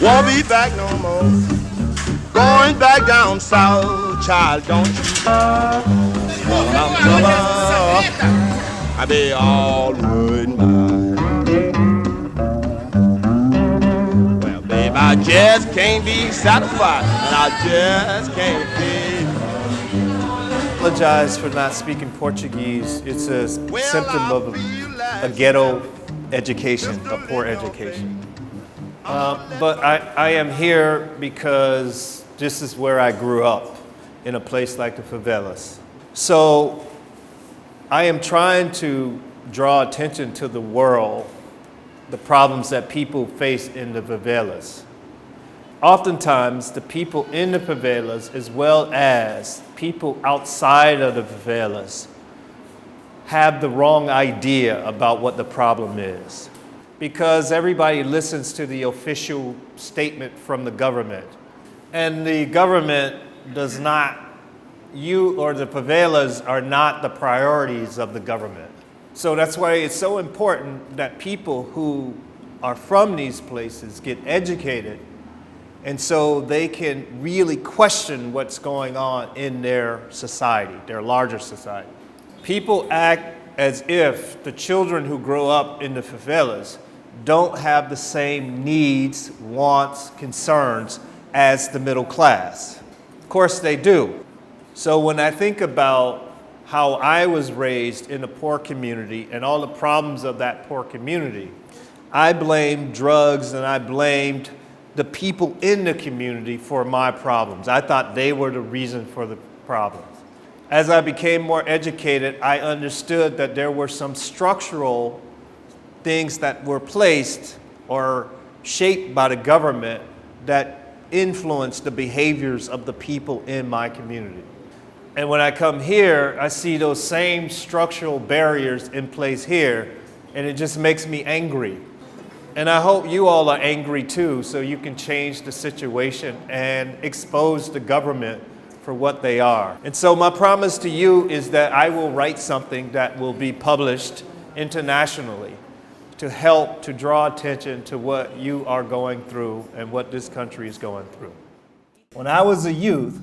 Won't be back no more. Going back down south, child, don't you? When I'm trouble, I be all right, mine. Well, babe, I just can't be satisfied, and I just can't be. I apologize for not speaking Portuguese. It's a symptom of a ghetto education, a poor education. But I am here because this is where I grew up, in a place like the favelas. So I am trying to draw attention to the world, the problems that people face in the favelas. Oftentimes, the people in the favelas, as well as people outside of the favelas, have the wrong idea about what the problem is. Because everybody listens to the official statement from the government. And the government does not, you or the favelas are not the priorities of the government. So that's why it's so important that people who are from these places get educated, and so they can really question what's going on in their society, their larger society. People act as if the children who grow up in the favelas don't have the same needs, wants, concerns as the middle class. Of course they do. So when I think about how I was raised in a poor community and all the problems of that poor community, I blamed drugs and I blamed the people in the community for my problems. I thought they were the reason for the problems. As I became more educated, I understood that there were some structural things that were placed or shaped by the government that influenced the behaviors of the people in my community. And when I come here, I see those same structural barriers in place here, and it just makes me angry. And I hope you all are angry too, so you can change the situation and expose the government for what they are. And so my promise to you is that I will write something that will be published internationally to help to draw attention to what you are going through and what this country is going through. When I was a youth,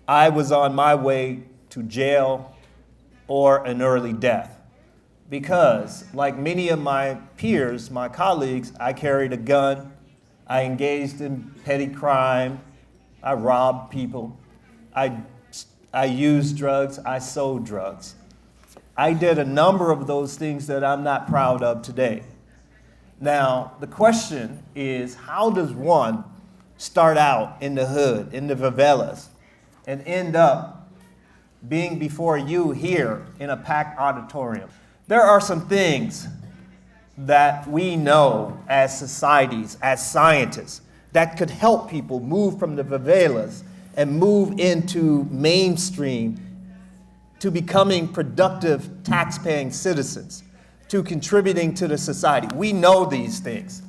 I was on my way to jail or an early death because, like many of my peers, my colleagues, I carried a gun, I engaged in petty crime, I robbed people, I used drugs, I sold drugs. I did a number of those things that I'm not proud of today. Now, the question is, how does one start out in the hood, in the favelas, and end up being before you here in a packed auditorium? There are some things that we know as societies, as scientists, that could help people move from the favelas and move into mainstream, to becoming productive tax-paying citizens, to contributing to the society. We know these things,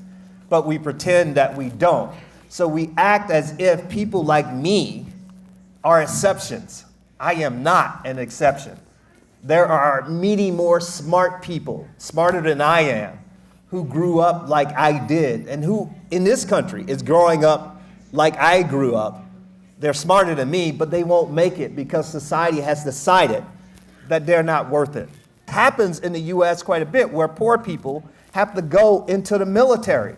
but we pretend that we don't. So we act as if people like me are exceptions. I am not an exception. There are many more smart people, smarter than I am, who grew up like I did, and who in this country is growing up like I grew up. They're smarter than me, but they won't make it because society has decided that they're not worth it. It happens in the US quite a bit where poor people have to go into the military.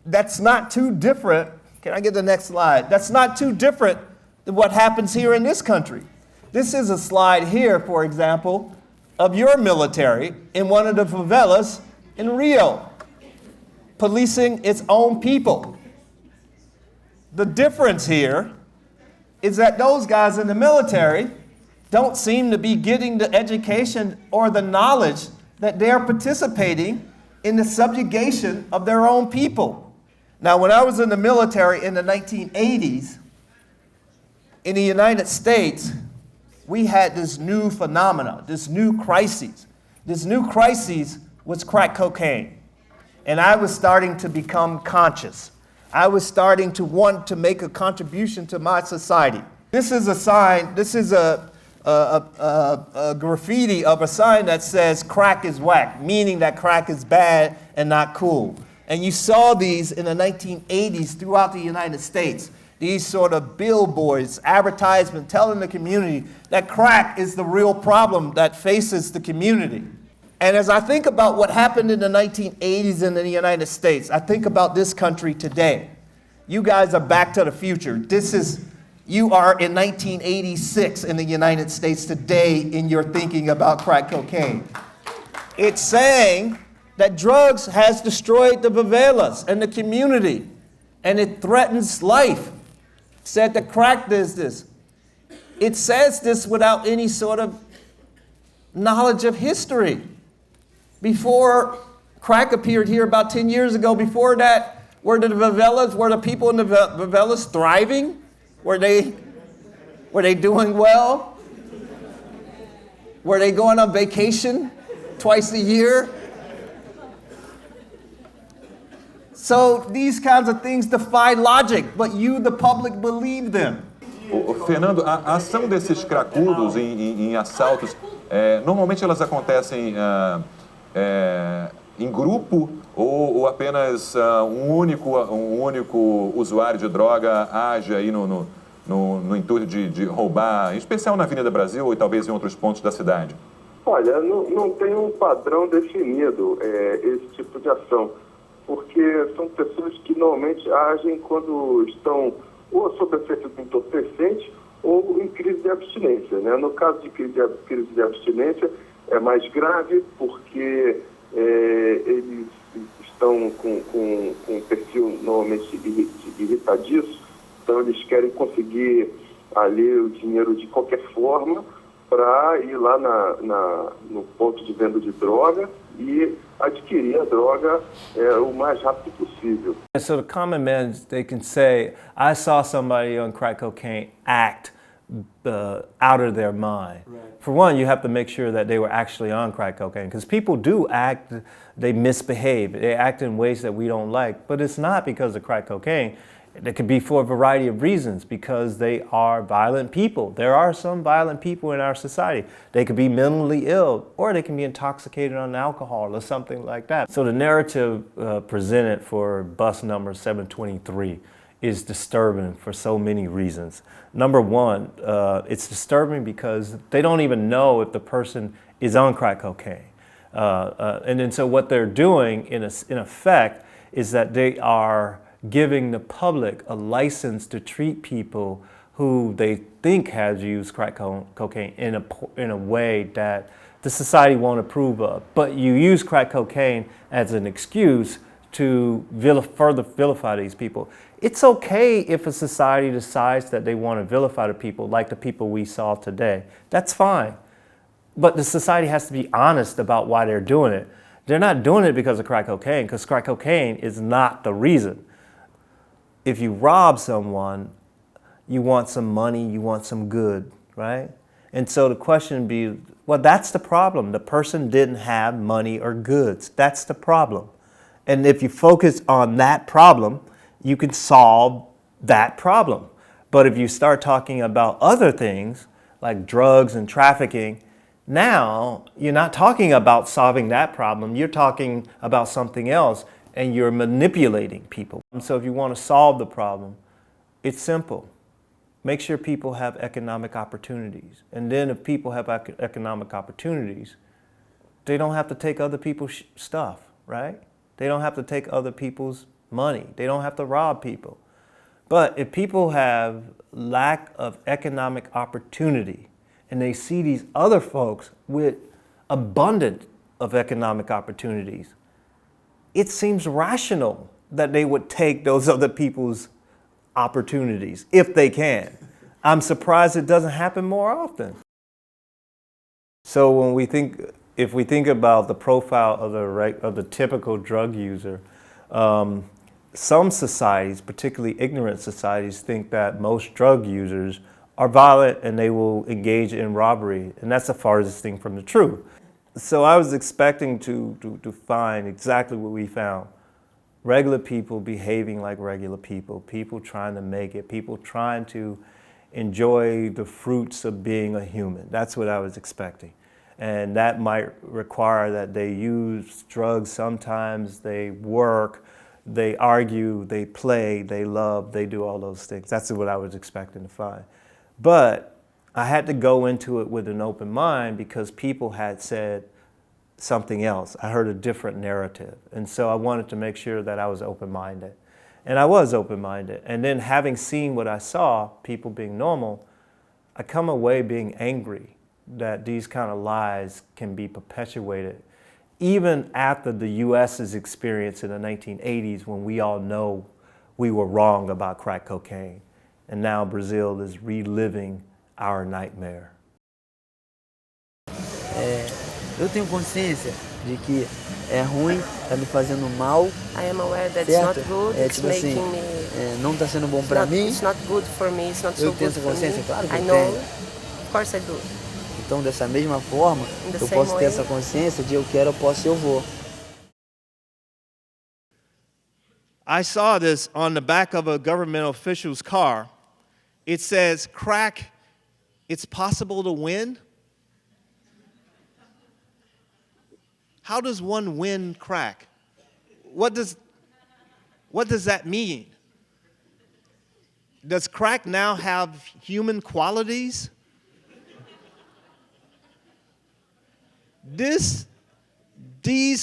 That's not too different. Can I get the next slide? That's not too different than what happens here in this country. This is a slide here, for example, of your military in one of the favelas in Rio, policing its own people. The difference here is that those guys in the military don't seem to be getting the education or the knowledge that they're participating in the subjugation of their own people. Now, when I was in the military in the 1980s, in the United States, we had this new phenomena, this new crisis. This new crisis was crack cocaine. And I was starting to become conscious. I was starting to want to make a contribution to my society. This is a sign, this is a graffiti of a sign that says crack is whack, meaning that crack is bad and not cool. And you saw these in the 1980s throughout the United States. These sort of billboards, advertisement telling the community that crack is the real problem that faces the community. And as I think about what happened in the 1980s in the United States, I think about this country today. You guys are back to the future. You are in 1986 in the United States today in your thinking about crack cocaine. It's saying that drugs has destroyed the favelas and the community, and it threatens life. It said that crack does this. It says this without any sort of knowledge of history. Before crack appeared here about 10 years ago, before that, were the people in the favelas thriving? Were they doing well? Were they going on vacation twice a year? So these kinds of things defy logic, but you, the public, believe them. Fernando, a ação desses cracudos em assaltos, normalmente elas acontecem em grupo ou apenas um único usuário de droga age aí no intuito de roubar, em especial na Avenida Brasil e talvez em outros pontos da cidade? Olha, não tem um padrão definido esse tipo de ação, porque são pessoas que normalmente agem quando estão ou sob efeito de entorpecente ou em crise de abstinência, né? No caso de crise de abstinência é mais grave porque eles estão com um perfil normalmente irritadiço, então eles querem conseguir ali o dinheiro de qualquer forma para ir lá no ponto de venda de droga e adquirir a droga o mais rápido possível. So the common man, they can say, I saw somebody on crack cocaine act out of their mind. Right. For one, you have to make sure that they were actually on crack cocaine, because people do act, they misbehave, they act in ways that we don't like, but it's not because of crack cocaine. It could be for a variety of reasons, because they are violent people. There are some violent people in our society. They could be mentally ill, or they can be intoxicated on alcohol or something like that. So the narrative presented for bus number 723 is disturbing for so many reasons. Number one, it's disturbing because they don't even know if the person is on crack cocaine. And then so what they're doing in effect is that they are giving the public a license to treat people who they think has used crack cocaine in a way that the society won't approve of. But you use crack cocaine as an excuse to further vilify these people. It's okay if a society decides that they want to vilify the people like the people we saw today. That's fine. But the society has to be honest about why they're doing it. They're not doing it because of crack cocaine, because crack cocaine is not the reason. If you rob someone, you want some money, you want some good, right? And so the question would be, well, that's the problem. The person didn't have money or goods. That's the problem. And if you focus on that problem, you can solve that problem. But if you start talking about other things, like drugs and trafficking, now you're not talking about solving that problem. You're talking about something else, and you're manipulating people. So if you want to solve the problem, it's simple. Make sure people have economic opportunities. And then if people have economic opportunities, they don't have to take other people's stuff, right? They don't have to take other people's money. They don't have to rob people. But if people have lack of economic opportunity and they see these other folks with abundance of economic opportunities, it seems rational that they would take those other people's opportunities if they can. I'm surprised it doesn't happen more often. So if we think about the profile of the typical drug user, some societies, particularly ignorant societies, think that most drug users are violent and they will engage in robbery, and that's the farthest thing from the truth. So I was expecting to find exactly what we found. Regular people behaving like regular people, people trying to make it, people trying to enjoy the fruits of being a human. That's what I was expecting. And that might require that they use drugs sometimes, they work, They argue, they play, they love, they do all those things. That's what I was expecting to find. But I had to go into it with an open mind because people had said something else. I heard a different narrative. And so I wanted to make sure that I was open-minded. And I was open-minded. And then having seen what I saw, people being normal, I come away being angry that these kind of lies can be perpetuated even after the US's experience in the 1980s when we all know we were wrong about crack cocaine. And now Brazil is reliving our nightmare. Eu tenho consciência de que é ruim, tá me fazendo mal. I am aware that it's certo? not good, it's tipo assim, making me... não tá sendo bom para mim. It's not good for me, it's not so Eu tenho good essa for consciência, me. claro que I eu know, tenho. of course I do. Então, dessa mesma forma, In the eu same posso ter way. essa consciência de eu quero, eu posso e eu vou. I saw this on the back of a government official's car. It says, crack, it's possible to win. How does one win crack? What does that mean? Does crack now have human qualities? These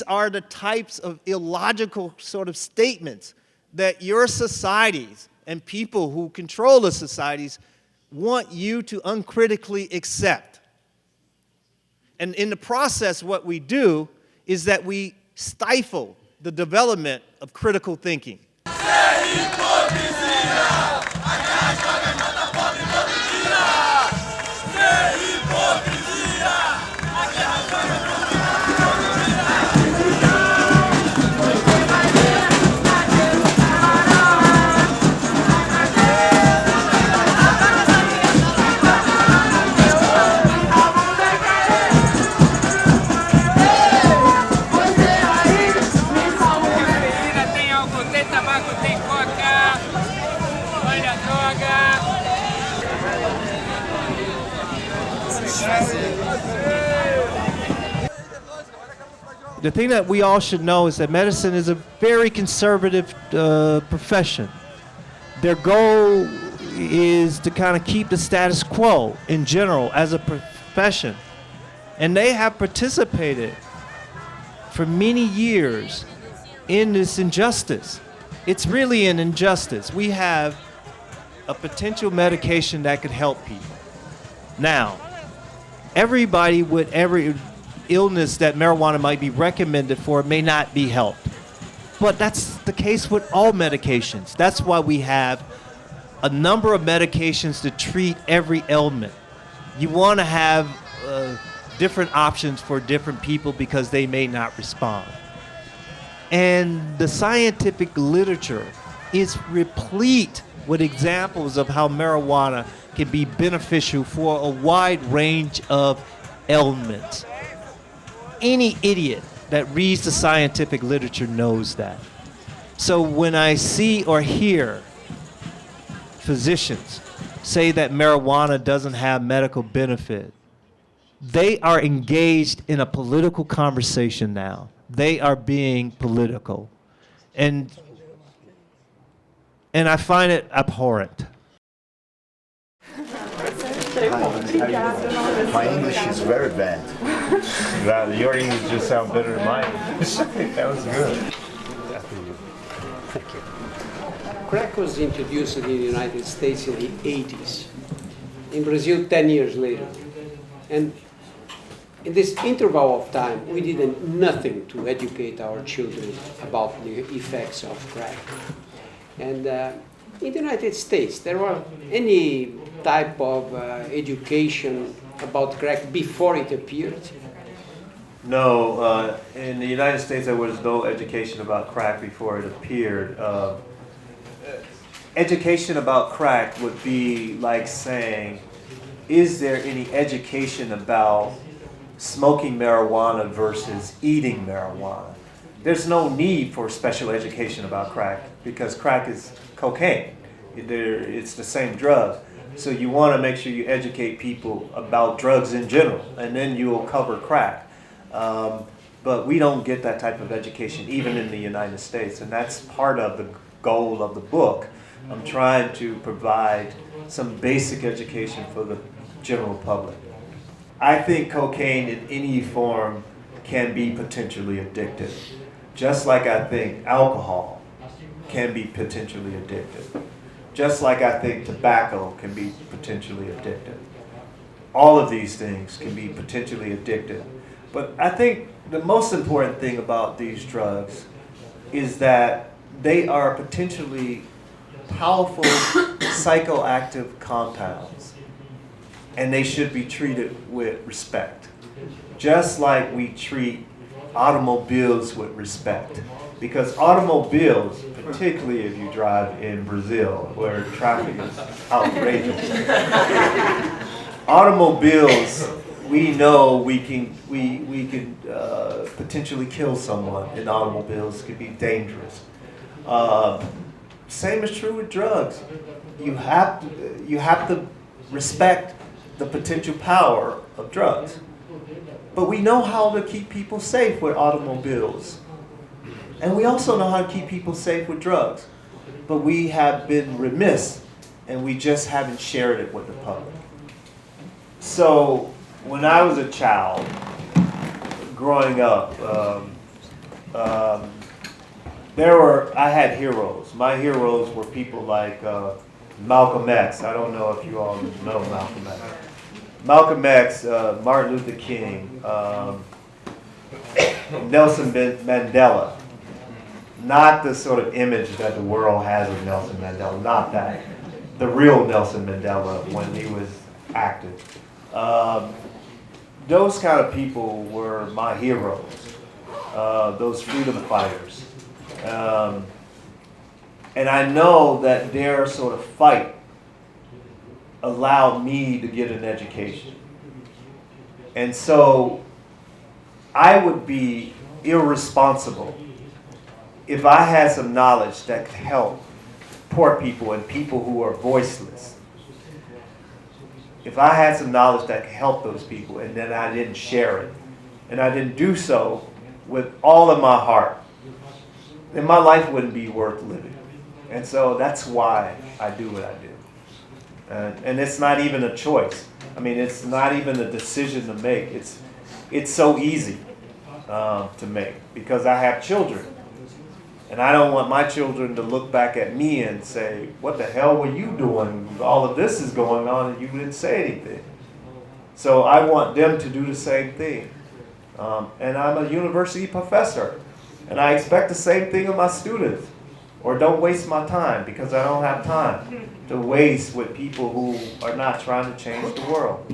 are the types of illogical sort of statements that your societies and people who control the societies want you to uncritically accept. And in the process, what we do is that we stifle the development of critical thinking. The thing that we all should know is that medicine is a very conservative profession. Their goal is to kind of keep the status quo in general as a profession. And they have participated for many years in this injustice. It's really an injustice. We have a potential medication that could help people. Now, everybody with every illness that marijuana might be recommended for may not be helped. But that's the case with all medications. That's why we have a number of medications to treat every ailment. You want to have different options for different people because they may not respond. And the scientific literature is replete with examples of how marijuana can be beneficial for a wide range of ailments. Any idiot that reads the scientific literature knows that. So when I see or hear physicians say that marijuana doesn't have medical benefit, they are engaged in a political conversation now. They are being political. And I find it abhorrent. My English is very bad. Well, your English just sounds better than mine. That was good. Crack was introduced in the United States in the 80s. In Brazil, 10 years later. And in this interval of time, we did nothing to educate our children about the effects of crack. And in the United States, there were any type of education about crack before it appeared? No, in the United States there was no education about crack before it appeared. Education about crack would be like saying, is there any education about smoking marijuana versus eating marijuana? There's no need for special education about crack because crack is cocaine. It's the same drug. So you want to make sure you educate people about drugs in general, and then you'll cover crack. But but we don't get that type of education even in the United States, and that's part of the goal of the book. I'm trying to provide some basic education for the general public. I think cocaine in any form can be potentially addictive, just like I think alcohol can be potentially addictive, just like I think tobacco can be potentially addictive. All of these things can be potentially addictive. But I think the most important thing about these drugs is that they are potentially powerful psychoactive compounds, and they should be treated with respect, just like we treat automobiles with respect. Because automobiles, particularly if you drive in Brazil, where traffic is outrageous, automobiles, we know we can potentially kill someone in automobiles. Could be dangerous. Same is true with drugs. You have to respect the potential power of drugs. But we know how to keep people safe with automobiles. And we also know how to keep people safe with drugs. But we have been remiss, and we just haven't shared it with the public. So when I was a child, growing up, I had heroes. My heroes were people like Malcolm X. I don't know if you all know Malcolm X. Malcolm X, Martin Luther King, Nelson Mandela. Not the sort of image that the world has of Nelson Mandela, not that. The real Nelson Mandela when he was active. Those kind of people were my heroes, those freedom fighters. And I know that their sort of fight allowed me to get an education. And so I would be irresponsible if I had some knowledge that could help poor people and people who are voiceless. If I had some knowledge that could help those people and then I didn't share it, and I didn't do so with all of my heart, then my life wouldn't be worth living. And so that's why I do what I do. And it's not even a choice. I mean, it's not even a decision to make. It's so easy to make because I have children. And I don't want my children to look back at me and say, what the hell were you doing? All of this is going on and you didn't say anything. So I want them to do the same thing. And I'm a university professor. And I expect the same thing of my students. Or don't waste my time because I don't have time to waste with people who are not trying to change the world.